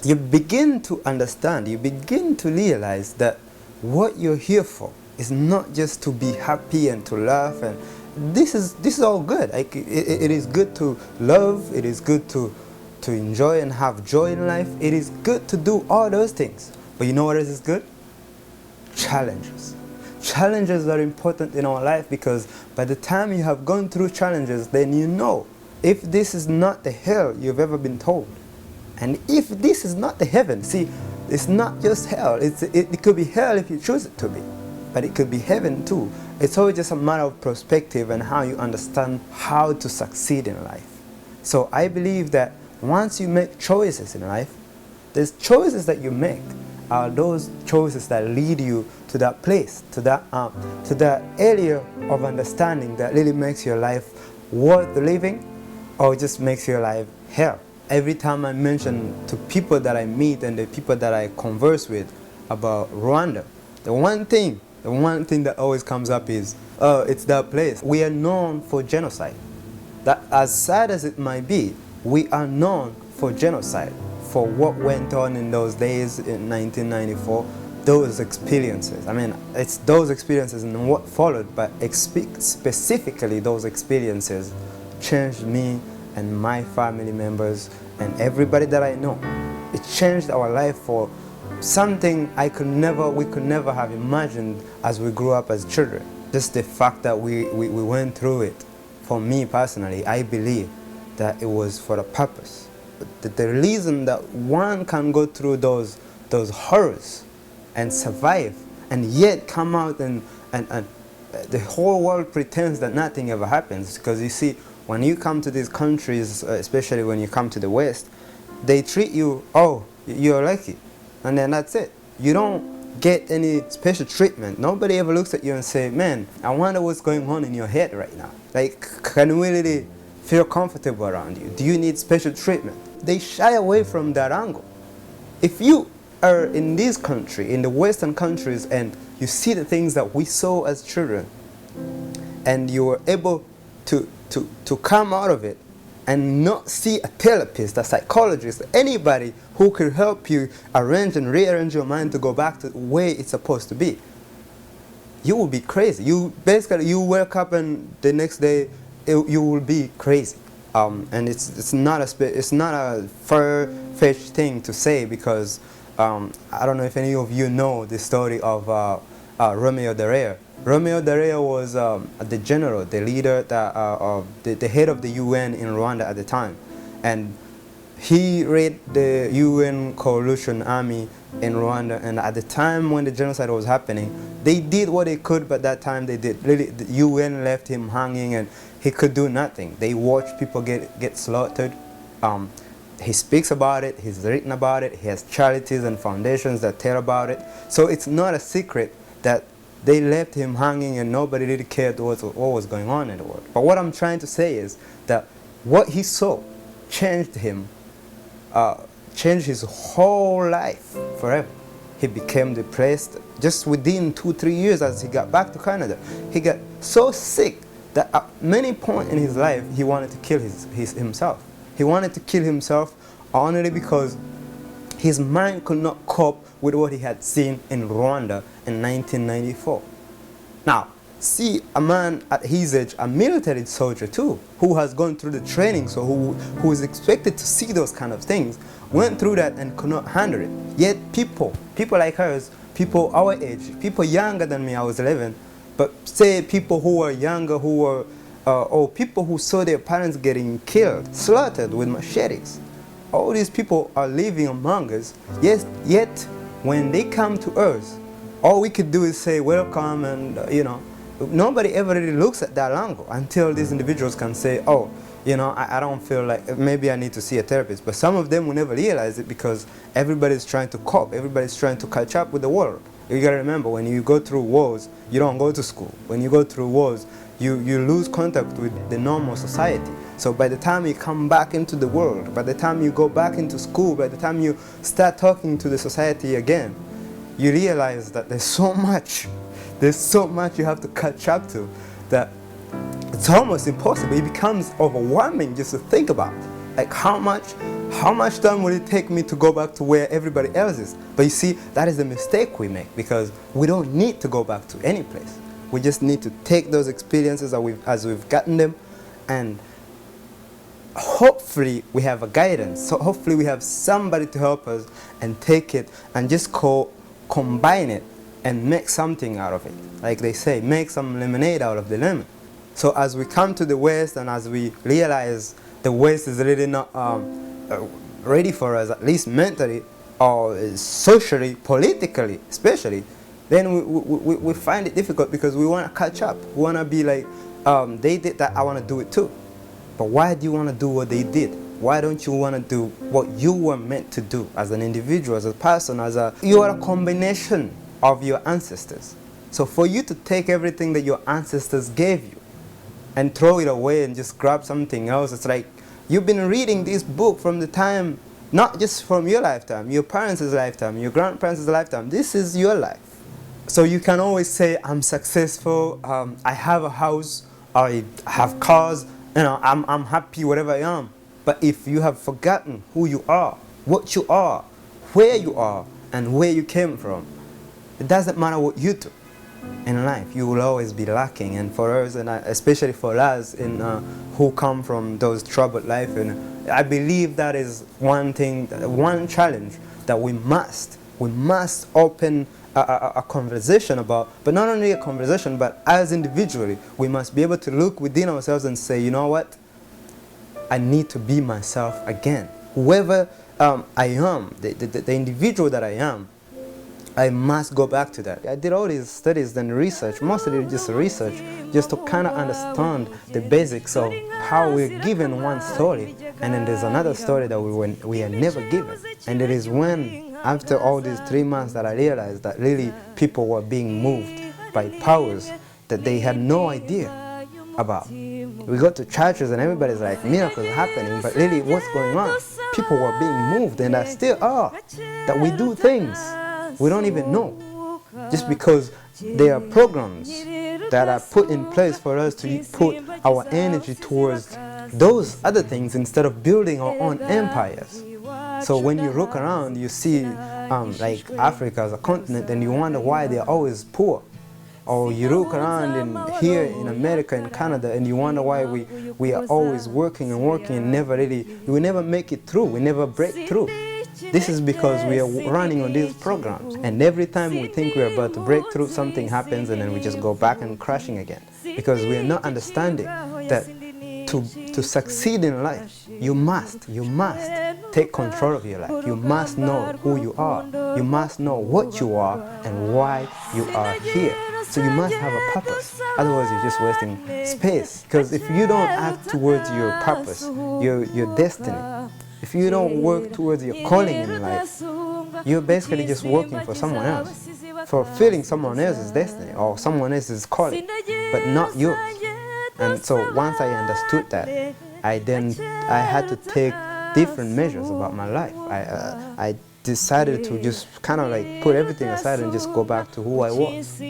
you begin to understand, you begin to realize that what you're here for is not just to be happy and to laugh, and this is all good. Like, it is good to love, it is good to enjoy and have joy in life. It is good to do all those things. But you know what else is good? Challenges. Challenges are important in our life, because by the time you have gone through challenges, then you know if this is not the hell you've ever been told. And if this is not the heaven, see, it's not just hell. It could be hell if you choose it to be, but it could be heaven too. It's always just a matter of perspective and how you understand how to succeed in life. So I believe that once you make choices in life, there's choices that you make are those choices that lead you to that place, to that area of understanding that really makes your life worth living, or just makes your life hell. Every time I mention to people that I meet and the people that I converse with about Rwanda, the one thing that always comes up is, oh, it's that place. We are known for genocide. That, as sad as it might be, we are known for genocide, for what went on in those days in 1994, those experiences. I mean, it's those experiences and what followed, but specifically those experiences changed me and my family members and everybody that I know. It changed our life for something we could never have imagined as we grew up as children. Just the fact that we went through it, for me personally, I believe that it was for a purpose. The reason that one can go through those horrors and survive and yet come out and the whole world pretends that nothing ever happens, because you see, when you come to these countries, especially when you come to the West, they treat you, oh, you're lucky, and then that's it. You don't get any special treatment. Nobody ever looks at you and say, man, I wonder what's going on in your head right now. Like, can we really feel comfortable around you? Do you need special treatment? They shy away from that angle. If you are in this country, in the Western countries, and you see the things that we saw as children, and you were able to come out of it and not see a therapist, a psychologist, anybody who could help you arrange and rearrange your mind to go back to the way it's supposed to be, you will be crazy. You wake up and the next day you will be crazy. And it's not a far-fetched thing to say, because I don't know if any of you know the story of Romeo the Rare. Romeo the Rare was the general, the leader, the head of the UN in Rwanda at the time. And he led the UN coalition army in Rwanda, and at the time when the genocide was happening, they did what they could, but that time they did. Really, the UN left him hanging and he could do nothing. They watched people get slaughtered. He speaks about it, he's written about it, he has charities and foundations that tell about it. So it's not a secret that they left him hanging and nobody really cared what was going on in the world. But what I'm trying to say is that what he saw changed him, changed his whole life forever. He became depressed. Just within 2-3 years as he got back to Canada, he got so sick that at many points in his life he wanted to kill himself. He wanted to kill himself only because his mind could not cope with what he had seen in Rwanda in 1994. Now, see a man at his age, a military soldier too, who has gone through the training, so who is expected to see those kind of things, went through that and could not handle it. Yet people like us, people our age, people younger than me, I was 11, but say people who were younger, or people who saw their parents getting killed, slaughtered with machetes. All these people are living among us, yet when they come to us, all we could do is say welcome, and nobody ever really looks at that angle until these individuals can say, oh, I don't feel like, maybe I need to see a therapist. But some of them will never realize it, because everybody's trying to cope, everybody's trying to catch up with the world. You gotta remember, when you go through wars, you don't go to school. When you go through wars, you lose contact with the normal society. So by the time you come back into the world, by the time you go back into school, by the time you start talking to the society again, you realize that there's so much you have to catch up to, that it's almost impossible. It becomes overwhelming just to think about, like how much how much time will it take me to go back to where everybody else is? But you see, that is the mistake we make, because we don't need to go back to any place. We just need to take those experiences as we've gotten them, and hopefully we have a guidance. So hopefully we have somebody to help us and take it and just combine it and make something out of it. Like they say, make some lemonade out of the lemon. So as we come to the West and as we realize the West is really not ready for us, at least mentally or socially, politically especially, then we find it difficult because we want to catch up. We want to be like, they did that, I want to do it too. But why do you want to do what they did? Why don't you want to do what you were meant to do as an individual, as a person, you are a combination of your ancestors. So for you to take everything that your ancestors gave you and throw it away and just grab something else, it's like you've been reading this book from the time, not just from your lifetime, your parents' lifetime, your grandparents' lifetime. This is your life. So you can always say, I'm successful, I have a house, I have cars, I'm happy, whatever I am. But if you have forgotten who you are, what you are, where you are, and where you came from, it doesn't matter what you do in life, you will always be lacking. And for us, and especially for us who come from those troubled life, and I believe that is one thing, one challenge that we must open a conversation about. But not only a conversation, but as individually, we must be able to look within ourselves and say, you know what? I need to be myself again. Whoever I am, the individual that I am, I must go back to that. I did all these studies and research, mostly just research, just to kind of understand the basics of how we're given one story, and then there's another story that we are never given. And it is when, after all these 3 months, that I realized that really people were being moved by powers that they had no idea about. We go to churches and everybody's like, miracles happening, but really what's going on? People were being moved, and there still are, that we do things we don't even know, just because there are programs that are put in place for us to put our energy towards those other things instead of building our own empires. So when you look around, you see like Africa as a continent, and you wonder why they're always poor. Or you look around here in America and Canada, and you wonder why we are always working and we never make it through, we never break through. This is because we are running on these programs, and every time we think we're about to break through, something happens, and then we just go back and crashing again, because we are not understanding that to succeed in life, you must take control of your life. You must know who you are. You must know what you are and why you are here. So you must have a purpose. Otherwise, you're just wasting space. Because if you don't act towards your purpose, your destiny, if you don't work towards your calling in life, you're basically just working for someone else, fulfilling someone else's destiny or someone else's calling, but not yours. And so once I understood that, I had to take different measures about my life. I decided to just kind of like put everything aside and just go back to who I was.